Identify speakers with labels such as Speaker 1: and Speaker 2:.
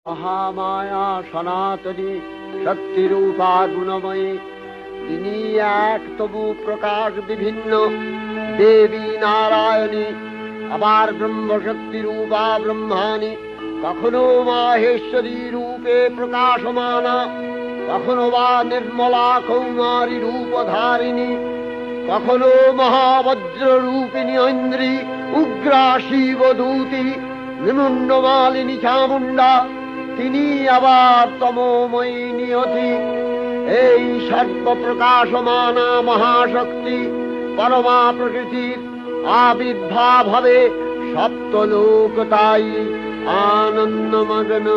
Speaker 1: মহামায়া সনাতনী শক্তিরূপা গুণময়ী, তিনি এক তবু প্রকাশ বিভিন্ন দেবী নারায়ণী, আবার ব্রহ্মশক্তি রূপা ব্রহ্মাণী, কখনো মাহেশ্বরী রূপে প্রকাশমানা, কখনো বা নির্মলা কৌমারী রূপধারিণী, কখনো মহাবজ্র রূপিণী ঐন্দ্রী, উগ্রা শিবদূতি, নিমুন্ডমালিনী চামুণ্ডা, তিনি আবার তমোময়ী নিয়তি। এই সর্বপ্রকাশমানা মহাশক্তি পরমা প্রকৃতির আবির্ভাব হবে সপ্তলোক, তাই আনন্দমগ্ন।